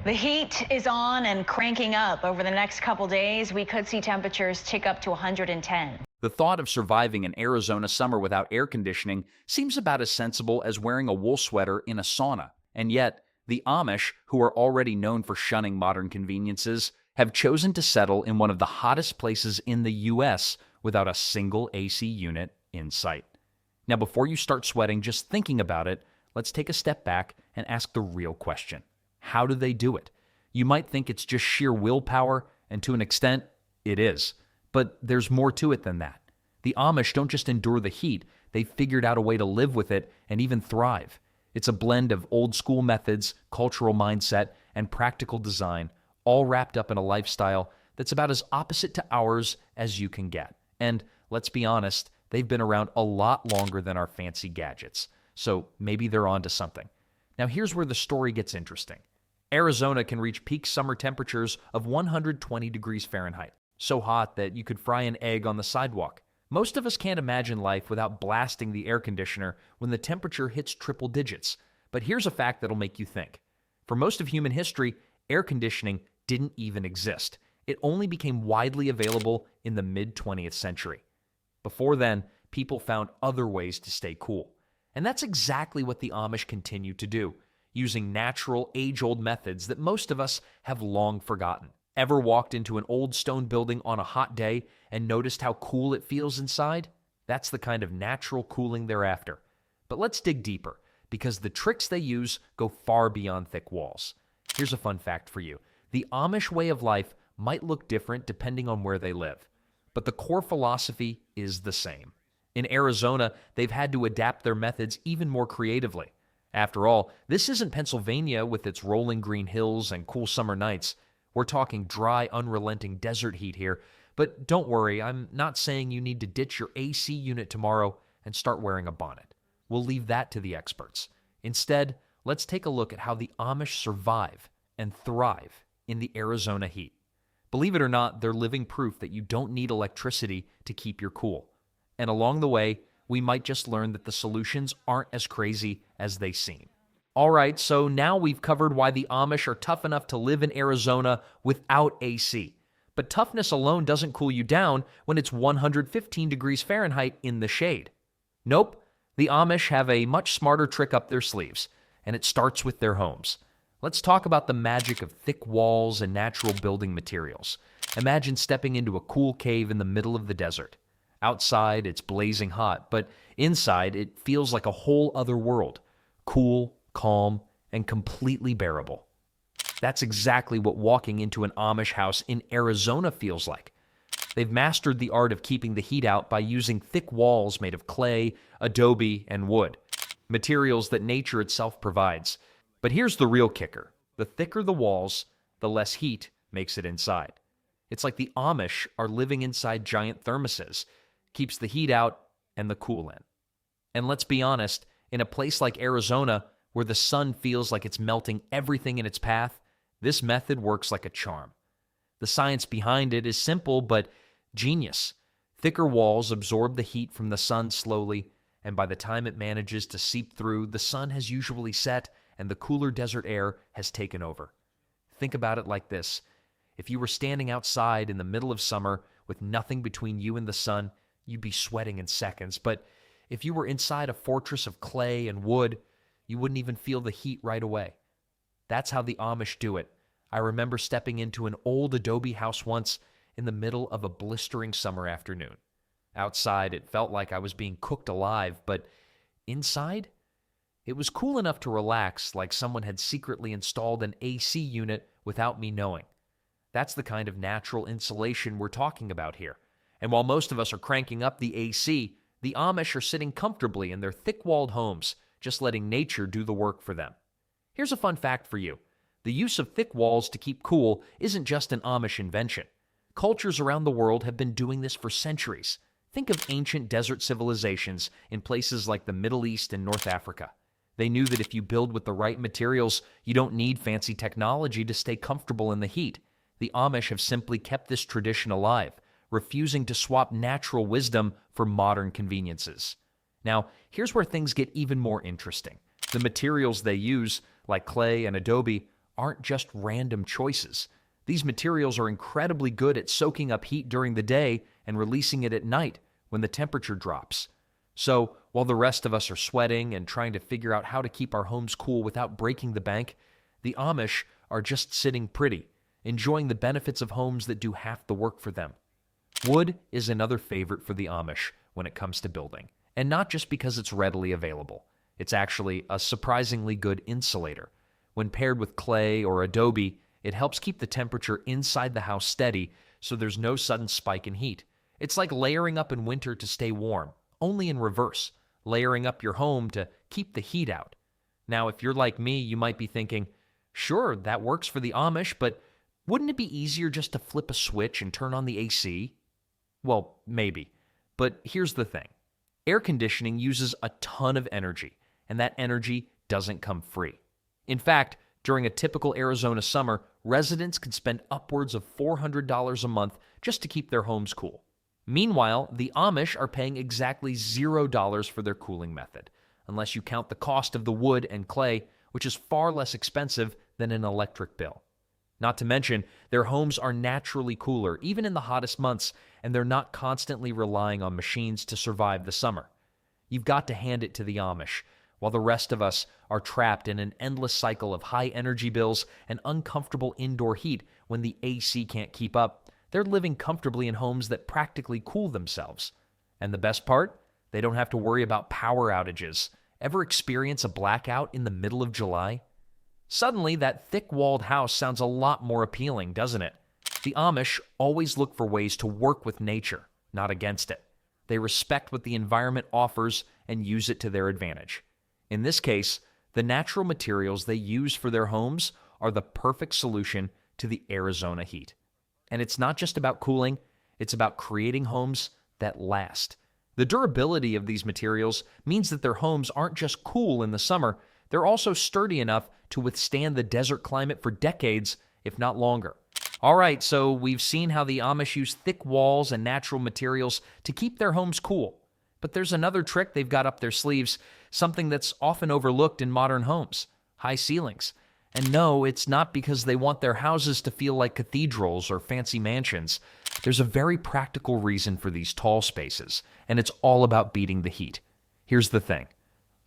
The heat is on and cranking up. Over the next couple days, we could see temperatures tick up to 110. The thought of surviving an Arizona summer without air conditioning seems about as sensible as wearing a wool sweater in a sauna. And yet, the Amish, who are already known for shunning modern conveniences, have chosen to settle in one of the hottest places in the US without a single AC unit in sight. Now, before you start sweating just thinking about it, let's take a step back and ask the real question. How do they do it? You might think it's just sheer willpower, and to an extent, it is. But there's more to it than that. The Amish don't just endure the heat, they've figured out a way to live with it and even thrive. It's a blend of old school methods, cultural mindset, and practical design, all wrapped up in a lifestyle that's about as opposite to ours as you can get. And let's be honest, they've been around a lot longer than our fancy gadgets. So maybe they're onto something. Now here's where the story gets interesting. Arizona can reach peak summer temperatures of 120 degrees Fahrenheit. So hot that you could fry an egg on the sidewalk. Most of us can't imagine life without blasting the air conditioner when the temperature hits triple digits. But here's a fact that'll make you think. For most of human history, air conditioning didn't even exist. It only became widely available in the mid-20th century. Before then, people found other ways to stay cool. And that's exactly what the Amish continue to do, using natural, age-old methods that most of us have long forgotten. Ever walked into an old stone building on a hot day and noticed how cool it feels inside? That's the kind of natural cooling they're after. But let's dig deeper, because the tricks they use go far beyond thick walls. Here's a fun fact for you. The Amish way of life might look different depending on where they live, but the core philosophy is the same. In Arizona, they've had to adapt their methods even more creatively. After all, this isn't Pennsylvania with its rolling green hills and cool summer nights. We're talking dry, unrelenting desert heat here. But don't worry, I'm not saying you need to ditch your AC unit tomorrow and start wearing a bonnet. We'll leave that to the experts. Instead, let's take a look at how the Amish survive and thrive in the Arizona heat. Believe it or not, they're living proof that you don't need electricity to keep your cool. And along the way, we might just learn that the solutions aren't as crazy as they seem. All right, so now we've covered why the Amish are tough enough to live in Arizona without AC. But toughness alone doesn't cool you down when it's 115 degrees Fahrenheit in the shade. Nope, the Amish have a much smarter trick up their sleeves, and it starts with their homes. Let's talk about the magic of thick walls and natural building materials. Imagine stepping into a cool cave in the middle of the desert. Outside, it's blazing hot, but inside, it feels like a whole other world. Cool, calm, and completely bearable. That's exactly what walking into an Amish house in Arizona feels like. They've mastered the art of keeping the heat out by using thick walls made of clay, adobe, and wood, materials that nature itself provides. But here's the real kicker. The thicker the walls, the less heat makes it inside. It's like the Amish are living inside giant thermoses, keeps the heat out and the cool in. And let's be honest, in a place like Arizona, where the sun feels like it's melting everything in its path, this method works like a charm. The science behind it is simple but genius. Thicker walls absorb the heat from the sun slowly, and by the time it manages to seep through, the sun has usually set and the cooler desert air has taken over. Think about it like this. If you were standing outside in the middle of summer with nothing between you and the sun, you'd be sweating in seconds. But if you were inside a fortress of clay and wood, you wouldn't even feel the heat right away. That's how the Amish do it. I remember stepping into an old adobe house once in the middle of a blistering summer afternoon. Outside, it felt like I was being cooked alive, but inside, it was cool enough to relax, like someone had secretly installed an AC unit without me knowing. That's the kind of natural insulation we're talking about here. And while most of us are cranking up the AC, the Amish are sitting comfortably in their thick-walled homes, just letting nature do the work for them. Here's a fun fact for you. The use of thick walls to keep cool isn't just an Amish invention. Cultures around the world have been doing this for centuries. Think of ancient desert civilizations in places like the Middle East and North Africa. They knew that if you build with the right materials, you don't need fancy technology to stay comfortable in the heat. The Amish have simply kept this tradition alive, refusing to swap natural wisdom for modern conveniences. Now, here's where things get even more interesting. The materials they use, like clay and adobe, aren't just random choices. These materials are incredibly good at soaking up heat during the day and releasing it at night when the temperature drops. So, while the rest of us are sweating and trying to figure out how to keep our homes cool without breaking the bank, the Amish are just sitting pretty, enjoying the benefits of homes that do half the work for them. Wood is another favorite for the Amish when it comes to building, and not just because it's readily available. It's actually a surprisingly good insulator. When paired with clay or Adobe, it helps keep the temperature inside the house steady so there's no sudden spike in heat. It's like layering up in winter to stay warm, only in reverse, layering up your home to keep the heat out. Now, if you're like me, you might be thinking, sure, that works for the Amish, but wouldn't it be easier just to flip a switch and turn on the AC? Well, maybe. But here's the thing. Air conditioning uses a ton of energy, and that energy doesn't come free. In fact, during a typical Arizona summer, residents can spend upwards of $400 a month just to keep their homes cool. Meanwhile, the Amish are paying exactly $0 for their cooling method, unless you count the cost of the wood and clay, which is far less expensive than an electric bill. Not to mention, their homes are naturally cooler, even in the hottest months, and they're not constantly relying on machines to survive the summer. You've got to hand it to the Amish. While the rest of us are trapped in an endless cycle of high energy bills and uncomfortable indoor heat when the AC can't keep up, they're living comfortably in homes that practically cool themselves. And the best part? They don't have to worry about power outages. Ever experience a blackout in the middle of July? Suddenly, that thick-walled house sounds a lot more appealing, doesn't it? The Amish always look for ways to work with nature, not against it. They respect what the environment offers and use it to their advantage. In this case, the natural materials they use for their homes are the perfect solution to the Arizona heat. And it's not just about cooling, it's about creating homes that last. The durability of these materials means that their homes aren't just cool in the summer, they're also sturdy enough to withstand the desert climate for decades, if not longer. All right, so we've seen how the Amish use thick walls and natural materials to keep their homes cool. But there's another trick they've got up their sleeves, something that's often overlooked in modern homes: high ceilings. And no, it's not because they want their houses to feel like cathedrals or fancy mansions. There's a very practical reason for these tall spaces, and it's all about beating the heat. Here's the thing.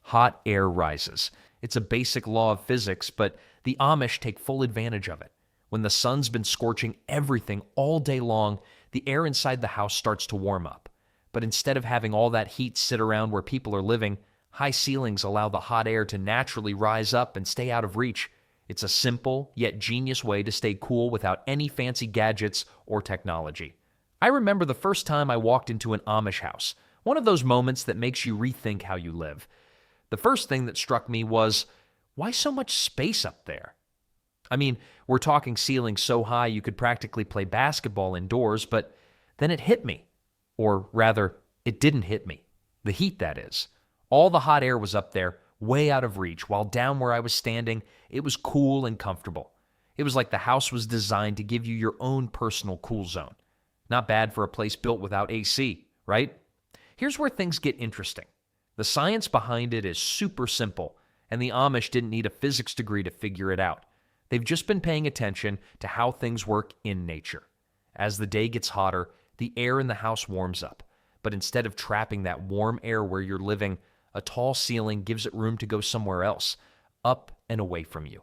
Hot air rises. It's a basic law of physics, but the Amish take full advantage of it. When the sun's been scorching everything all day long, the air inside the house starts to warm up. But instead of having all that heat sit around where people are living, high ceilings allow the hot air to naturally rise up and stay out of reach. It's a simple, yet genius way to stay cool without any fancy gadgets or technology. I remember the first time I walked into an Amish house, one of those moments that makes you rethink how you live. The first thing that struck me was, why so much space up there? I mean, we're talking ceilings so high you could practically play basketball indoors, but then it hit me. Or rather, it didn't hit me. The heat, that is. All the hot air was up there, way out of reach, while down where I was standing, it was cool and comfortable. It was like the house was designed to give you your own personal cool zone. Not bad for a place built without AC, right? Here's where things get interesting. The science behind it is super simple, and the Amish didn't need a physics degree to figure it out. They've just been paying attention to how things work in nature. As the day gets hotter, the air in the house warms up. But instead of trapping that warm air where you're living, a tall ceiling gives it room to go somewhere else, up and away from you.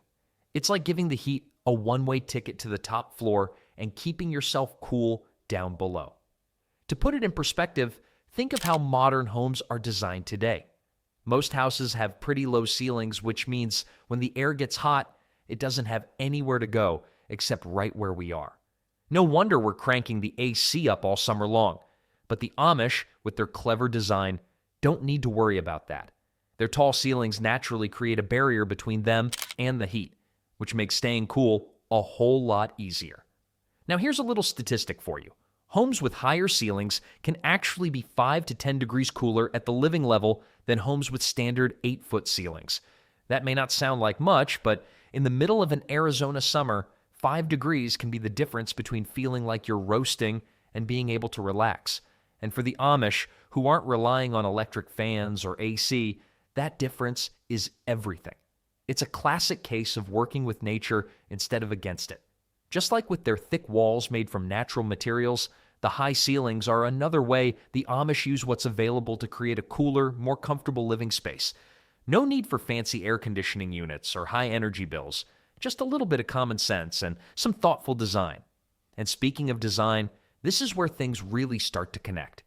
It's like giving the heat a one-way ticket to the top floor and keeping yourself cool down below. To put it in perspective, think of how modern homes are designed today. Most houses have pretty low ceilings, which means when the air gets hot, it doesn't have anywhere to go except right where we are. No wonder we're cranking the AC up all summer long. But the Amish, with their clever design, don't need to worry about that. Their tall ceilings naturally create a barrier between them and the heat, which makes staying cool a whole lot easier. Now here's a little statistic for you. Homes with higher ceilings can actually be 5 to 10 degrees cooler at the living level than homes with standard 8-foot ceilings. That may not sound like much, but in the middle of an Arizona summer, 5 degrees can be the difference between feeling like you're roasting and being able to relax. And for the Amish, who aren't relying on electric fans or AC, that difference is everything. It's a classic case of working with nature instead of against it. Just like with their thick walls made from natural materials, the high ceilings are another way the Amish use what's available to create a cooler, more comfortable living space. No need for fancy air conditioning units or high energy bills, just a little bit of common sense and some thoughtful design. And speaking of design, this is where things really start to connect.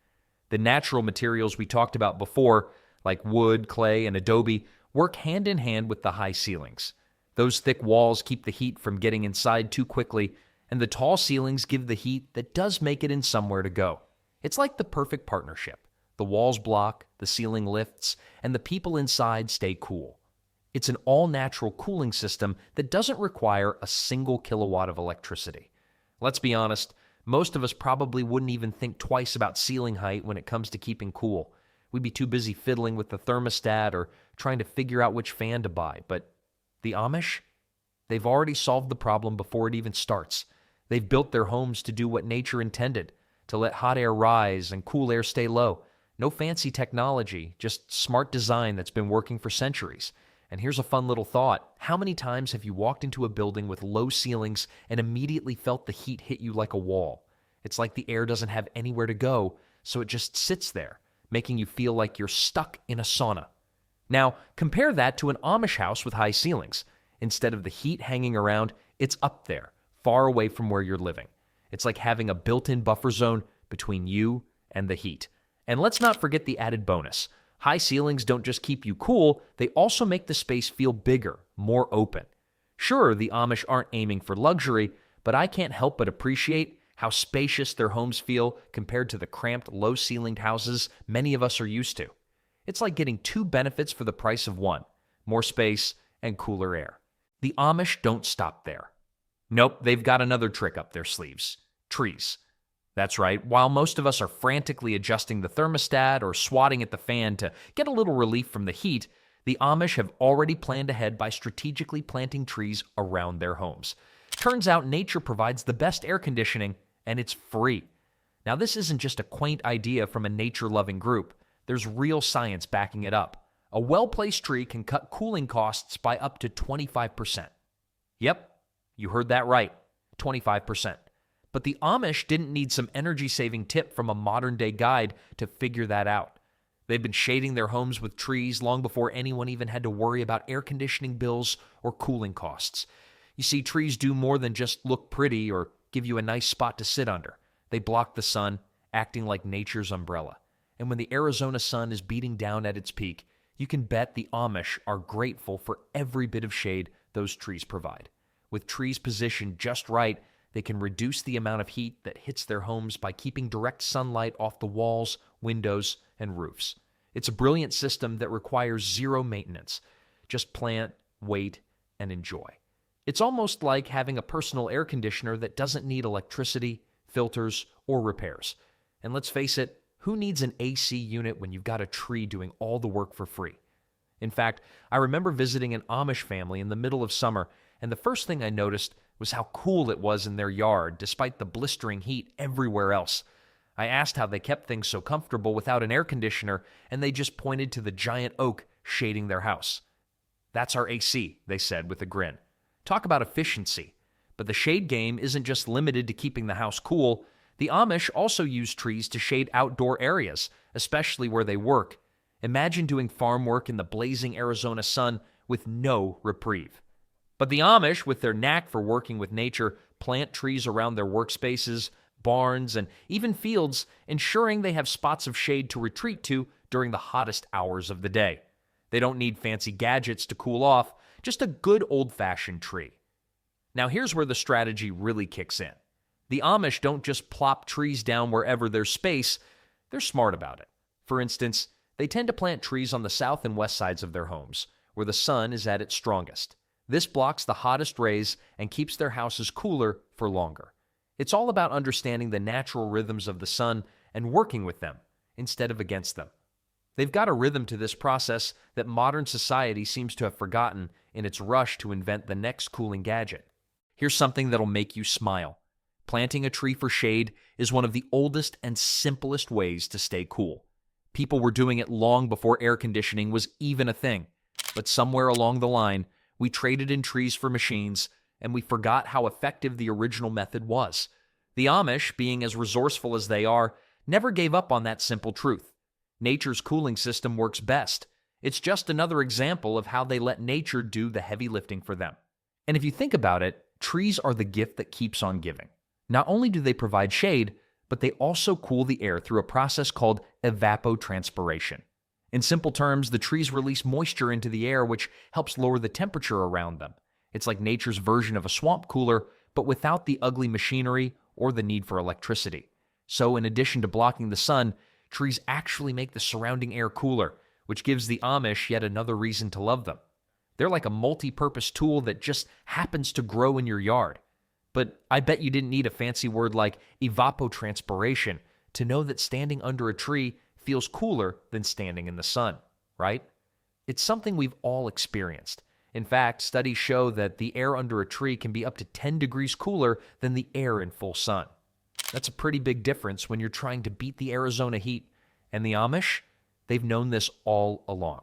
The natural materials we talked about before, like wood, clay, and Adobe, work hand in hand with the high ceilings. Those thick walls keep the heat from getting inside too quickly, and the tall ceilings give the heat that does make it in somewhere to go. It's like the perfect partnership. The walls block, the ceiling lifts, and the people inside stay cool. It's an all-natural cooling system that doesn't require a single kilowatt of electricity. Let's be honest, most of us probably wouldn't even think twice about ceiling height when it comes to keeping cool. We'd be too busy fiddling with the thermostat or trying to figure out which fan to buy. But the Amish? They've already solved the problem before it even starts. They've built their homes to do what nature intended, to let hot air rise and cool air stay low. No fancy technology, just smart design that's been working for centuries. And here's a fun little thought. How many times have you walked into a building with low ceilings and immediately felt the heat hit you like a wall? It's like the air doesn't have anywhere to go, so it just sits there, making you feel like you're stuck in a sauna. Now, compare that to an Amish house with high ceilings. Instead of the heat hanging around, it's up there, far away from where you're living. It's like having a built-in buffer zone between you and the heat. And let's not forget the added bonus. High ceilings don't just keep you cool, they also make the space feel bigger, more open. Sure, the Amish aren't aiming for luxury, but I can't help but appreciate how spacious their homes feel compared to the cramped, low-ceilinged houses many of us are used to. It's like getting two benefits for the price of one: more space and cooler air. The Amish don't stop there. Nope, they've got another trick up their sleeves: trees. That's right, while most of us are frantically adjusting the thermostat or swatting at the fan to get a little relief from the heat, the Amish have already planned ahead by strategically planting trees around their homes. Turns out nature provides the best air conditioning, and it's free. Now, this isn't just a quaint idea from a nature-loving group. There's real science backing it up. A well-placed tree can cut cooling costs by up to 25%. Yep, you heard that right, 25%. But the Amish didn't need some energy-saving tip from a modern-day guide to figure that out. They've been shading their homes with trees long before anyone even had to worry about air conditioning bills or cooling costs. You see, trees do more than just look pretty or give you a nice spot to sit under. They block the sun, acting like nature's umbrella. And when the Arizona sun is beating down at its peak, you can bet the Amish are grateful for every bit of shade those trees provide. With trees positioned just right, they can reduce the amount of heat that hits their homes by keeping direct sunlight off the walls, windows, and roofs. It's a brilliant system that requires zero maintenance. Just plant, wait, and enjoy. It's almost like having a personal air conditioner that doesn't need electricity, filters, or repairs. And let's face it, who needs an AC unit when you've got a tree doing all the work for free? In fact, I remember visiting an Amish family in the middle of summer, and the first thing I noticed was how cool it was in their yard, despite the blistering heat everywhere else. I asked how they kept things so comfortable without an air conditioner, and they just pointed to the giant oak shading their house. "That's our AC," they said with a grin. Talk about efficiency. But the shade game isn't just limited to keeping the house cool. The Amish also use trees to shade outdoor areas, especially where they work. Imagine doing farm work in the blazing Arizona sun with no reprieve. But the Amish, with their knack for working with nature, plant trees around their workspaces, barns, and even fields, ensuring they have spots of shade to retreat to during the hottest hours of the day. They don't need fancy gadgets to cool off, just a good old-fashioned tree. Now here's where the strategy really kicks in. The Amish don't just plop trees down wherever there's space, they're smart about it. For instance, they tend to plant trees on the south and west sides of their homes, where the sun is at its strongest. This blocks the hottest rays and keeps their houses cooler for longer. It's all about understanding the natural rhythms of the sun and working with them instead of against them. They've got a rhythm to this process that modern society seems to have forgotten in its rush to invent the next cooling gadget. Here's something that'll make you smile. Planting a tree for shade is one of the oldest and simplest ways to stay cool. People were doing it long before air conditioning was even a thing. But somewhere along the line, We traded in trees for machines, and we forgot how effective the original method was. The Amish, being as resourceful as they are, never gave up on that simple truth. Nature's cooling system works best. It's just another example of how they let nature do the heavy lifting for them. And if you think about it, trees are the gift that keeps on giving. Not only do they provide shade, but they also cool the air through a process called evapotranspiration. In simple terms, the trees release moisture into the air, which helps lower the temperature around them. It's like nature's version of a swamp cooler, but without the ugly machinery or the need for electricity. So in addition to blocking the sun, trees actually make the surrounding air cooler, which gives the Amish yet another reason to love them. They're like a multi-purpose tool that just happens to grow in your yard. But I bet you didn't need a fancy word like evapotranspiration to know that standing under a tree feels cooler than standing in the sun, right? It's something we've all experienced. In fact, studies show that the air under a tree can be up to 10 degrees cooler than the air in full sun. That's a pretty big difference when you're trying to beat the Arizona heat. And the Amish, they've known this all along.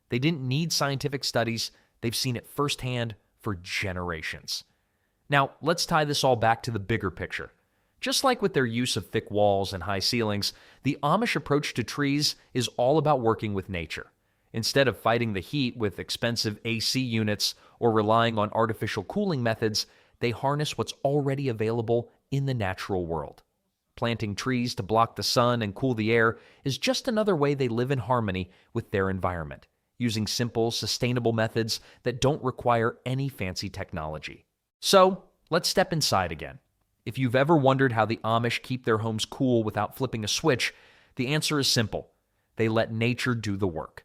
They didn't need scientific studies. They've seen it firsthand for generations. Now, let's tie this all back to the bigger picture. Just like with their use of thick walls and high ceilings, the Amish approach to trees is all about working with nature. Instead of fighting the heat with expensive AC units or relying on artificial cooling methods, they harness what's already available in the natural world. Planting trees to block the sun and cool the air is just another way they live in harmony with their environment, using simple, sustainable methods that don't require any fancy technology. So, let's step inside again. If you've ever wondered how the Amish keep their homes cool without flipping a switch, the answer is simple. They let nature do the work.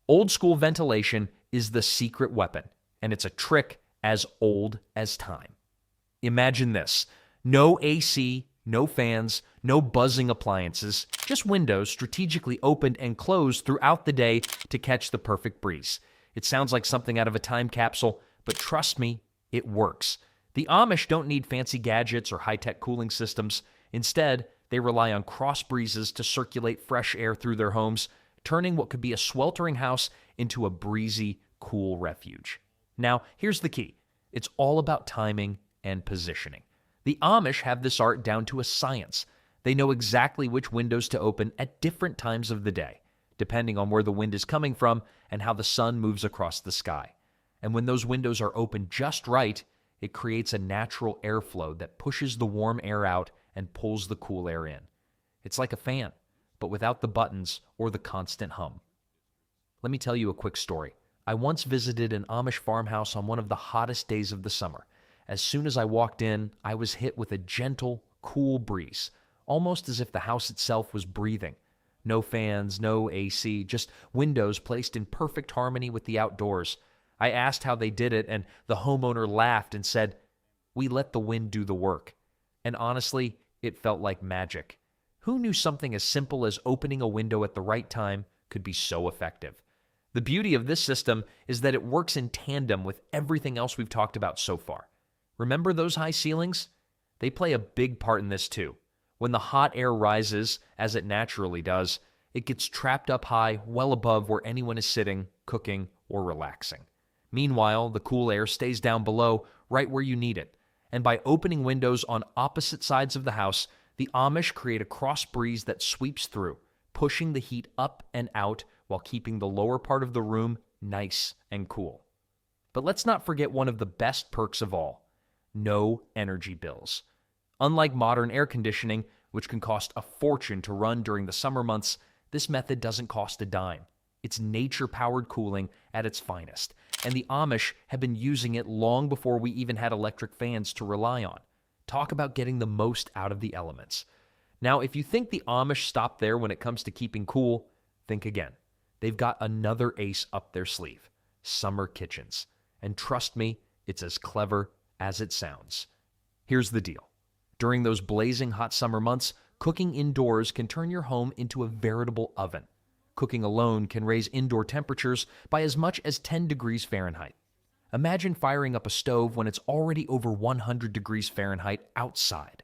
Old school ventilation is the secret weapon, and it's a trick as old as time. Imagine this: no AC, no fans, no buzzing appliances, just windows strategically opened and closed throughout the day to catch the perfect breeze. It sounds like something out of a time capsule, but trust me, it works. The Amish don't need fancy gadgets or high-tech cooling systems. Instead, they rely on cross breezes to circulate fresh air through their homes, turning what could be a sweltering house into a breezy, cool refuge. Now, here's the key. It's all about timing and positioning. The Amish have this art down to a science. They know exactly which windows to open at different times of the day, depending on where the wind is coming from and how the sun moves across the sky. And when those windows are open just right, it creates a natural airflow that pushes the warm air out and pulls the cool air in. It's like a fan, but without the buttons or the constant hum. Let me tell you a quick story. I once visited an Amish farmhouse on one of the hottest days of the summer. As soon as I walked in, I was hit with a gentle, cool breeze, almost as if the house itself was breathing. No fans, no AC, just windows placed in perfect harmony with the outdoors. I asked how they did it, and the homeowner laughed and said, "We let the wind do the work." And honestly, it felt like magic. Who knew something as simple as opening a window at the right time could be so effective? The beauty of this system is that it works in tandem with everything else we've talked about so far. Remember those high ceilings? They play a big part in this too. When the hot air rises, as it naturally does, it gets trapped up high, well above where anyone is sitting, cooking, or relaxing. Meanwhile, the cool air stays down below, right where you need it. And by opening windows on opposite sides of the house, the Amish create a cross breeze that sweeps through, pushing the heat up and out while keeping the lower part of the room nice and cool. But let's not forget one of the best perks of all: no energy bills. Unlike modern air conditioning, which can cost a fortune to run during the summer months, this method doesn't cost a dime. It's nature-powered cooling at its finest, and the Amish have been using it long before we even had electric fans to rely on. Talk about getting the most out of the elements. Now, if you think the Amish stop there when it comes to keeping cool, think again. They've got another ace up their sleeve: summer kitchens. And trust me, it's as clever as it sounds. Here's the deal. During those blazing hot summer months, cooking indoors can turn your home into a veritable oven. Cooking alone can raise indoor temperatures by as much as 10 degrees Fahrenheit. Imagine firing up a stove when it's already over 100 degrees Fahrenheit outside.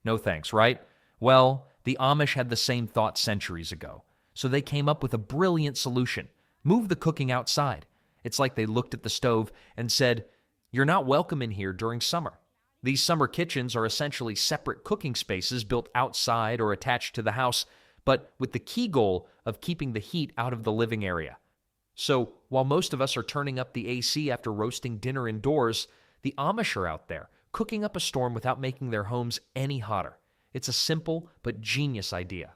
No thanks, right? Well, the Amish had the same thought centuries ago, so they came up with a brilliant solution: move the cooking outside. It's like they looked at the stove and said, "You're not welcome in here during summer." These summer kitchens are essentially separate cooking spaces built outside or attached to the house, but with the key goal of keeping the heat out of the living area. So, while most of us are turning up the AC after roasting dinner indoors, the Amish are out there, cooking up a storm without making their homes any hotter. It's a simple but genius idea.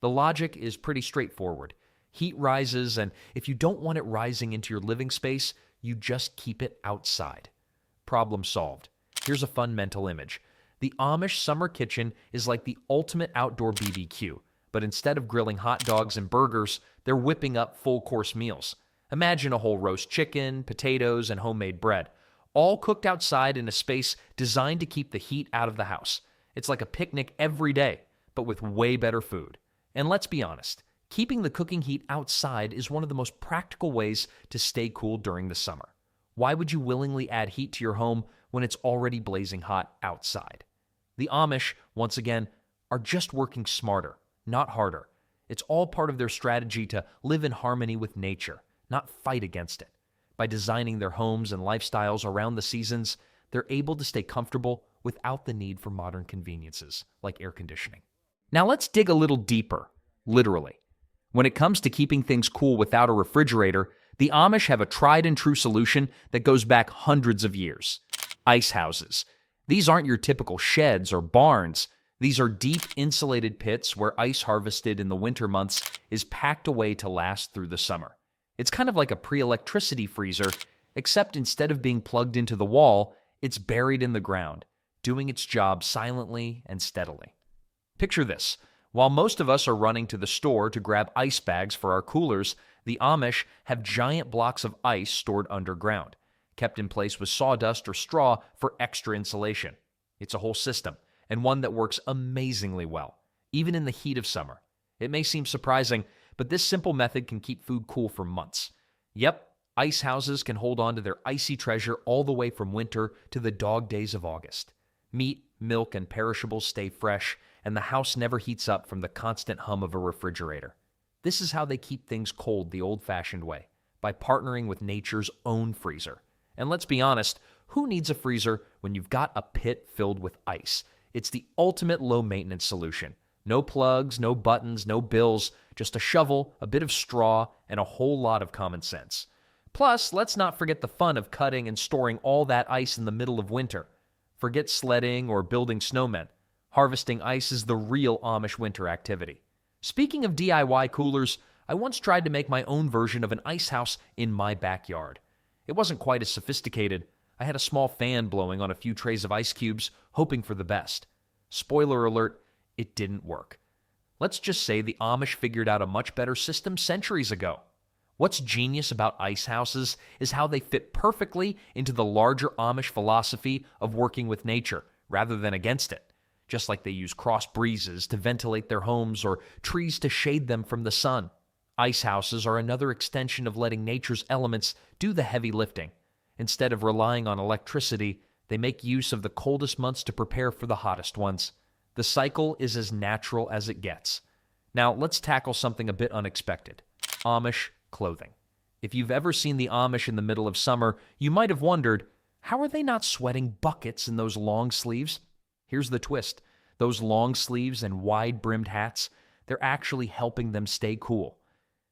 The logic is pretty straightforward. Heat rises, and if you don't want it rising into your living space, you just keep it outside. Problem solved. Here's a fun mental image. The Amish summer kitchen is like the ultimate outdoor BBQ, but instead of grilling hot dogs and burgers, they're whipping up full-course meals. Imagine a whole roast chicken, potatoes, and homemade bread, all cooked outside in a space designed to keep the heat out of the house. It's like a picnic every day, but with way better food. And let's be honest, keeping the cooking heat outside is one of the most practical ways to stay cool during the summer. Why would you willingly add heat to your home when it's already blazing hot outside? The Amish, once again, are just working smarter, not harder. It's all part of their strategy to live in harmony with nature, not fight against it. By designing their homes and lifestyles around the seasons, they're able to stay comfortable without the need for modern conveniences like air conditioning. Now let's dig a little deeper, literally. When it comes to keeping things cool without a refrigerator, the Amish have a tried and true solution that goes back hundreds of years. Ice houses. These aren't your typical sheds or barns. These are deep, insulated pits where ice harvested in the winter months is packed away to last through the summer. It's kind of like a pre-electricity freezer, except instead of being plugged into the wall, it's buried in the ground, doing its job silently and steadily. Picture this. While most of us are running to the store to grab ice bags for our coolers, the Amish have giant blocks of ice stored underground, kept in place with sawdust or straw for extra insulation. It's a whole system, and one that works amazingly well, even in the heat of summer. It may seem surprising, but this simple method can keep food cool for months. Yep, ice houses can hold on to their icy treasure all the way from winter to the dog days of August. Meat, milk, and perishables stay fresh, and the house never heats up from the constant hum of a refrigerator. This is how they keep things cold the old-fashioned way, by partnering with nature's own freezer. And let's be honest, who needs a freezer when you've got a pit filled with ice? It's the ultimate low-maintenance solution. No plugs, no buttons, no bills, just a shovel, a bit of straw, and a whole lot of common sense. Plus, let's not forget the fun of cutting and storing all that ice in the middle of winter. Forget sledding or building snowmen. Harvesting ice is the real Amish winter activity. Speaking of DIY coolers, I once tried to make my own version of an ice house in my backyard. It wasn't quite as sophisticated. I had a small fan blowing on a few trays of ice cubes, hoping for the best. Spoiler alert, it didn't work. Let's just say the Amish figured out a much better system centuries ago. What's genius about ice houses is how they fit perfectly into the larger Amish philosophy of working with nature rather than against it. Just like they use cross breezes to ventilate their homes or trees to shade them from the sun. Ice houses are another extension of letting nature's elements do the heavy lifting. Instead of relying on electricity, they make use of the coldest months to prepare for the hottest ones. The cycle is as natural as it gets. Now, let's tackle something a bit unexpected. Amish clothing. If you've ever seen the Amish in the middle of summer, you might have wondered, how are they not sweating buckets in those long sleeves? Here's the twist. Those long sleeves and wide-brimmed hats, they're actually helping them stay cool.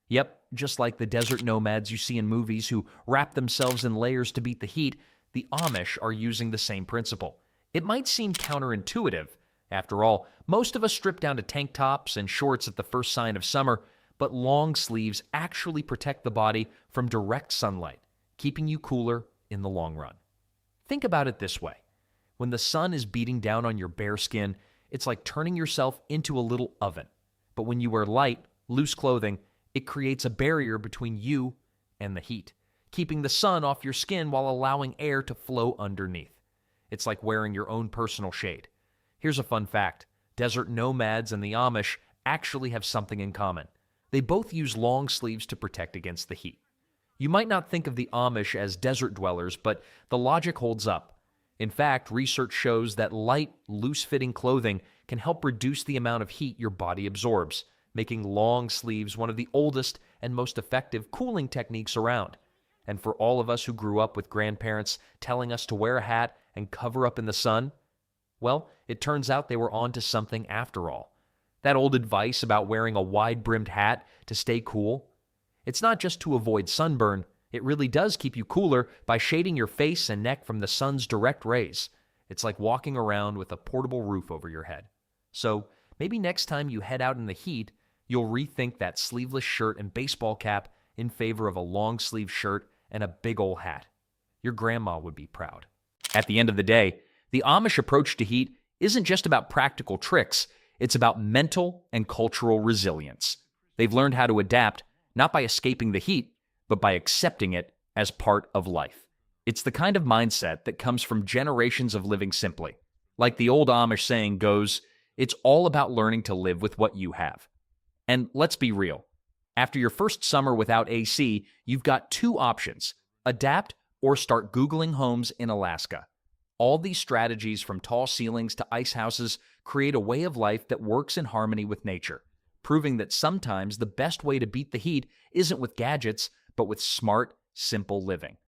Yep, just like the desert nomads you see in movies who wrap themselves in layers to beat the heat, the Amish are using the same principle. It might seem counterintuitive. After all, most of us strip down to tank tops and shorts at the first sign of summer, but long sleeves actually protect the body from direct sunlight, keeping you cooler in the long run. Think about it this way. When the sun is beating down on your bare skin, it's like turning yourself into a little oven. But when you wear light, loose clothing, it creates a barrier between you and the heat, keeping the sun off your skin while allowing air to flow underneath. It's like wearing your own personal shade. Here's a fun fact. Desert nomads and the Amish actually have something in common. They both use long sleeves to protect against the heat. You might not think of the Amish as desert dwellers, but the logic holds up. In fact, research shows that light, loose-fitting clothing can help reduce the amount of heat your body absorbs, making long sleeves one of the oldest and most effective cooling techniques around. And for all of us who grew up with grandparents telling us to wear a hat and cover up in the sun, well, it turns out they were on to something after all. That old advice about wearing a wide-brimmed hat to stay cool, it's not just to avoid sunburn, it really does keep you cooler by shading your face and neck from the sun's direct rays. It's like walking around with a portable roof over your head. So maybe next time you head out in the heat, you'll rethink that sleeveless shirt and baseball cap in favor of a long-sleeve shirt and a big ol' hat. Your grandma would be proud. At the end of the day, the Amish approach to heat isn't just about practical tricks, it's about mental and cultural resilience. They've learned how to adapt, not by escaping the heat, but by accepting it as part of life. It's the kind of mindset that comes from generations of living simply. Like the old Amish saying goes, it's all about learning to live with what you have. And let's be real. After your first summer without AC, you've got two options: adapt or start Googling homes in Alaska. All these strategies, from tall ceilings to ice houses, create a way of life that works in harmony with nature, proving that sometimes the best way to beat the heat isn't with gadgets, but with smart, simple living.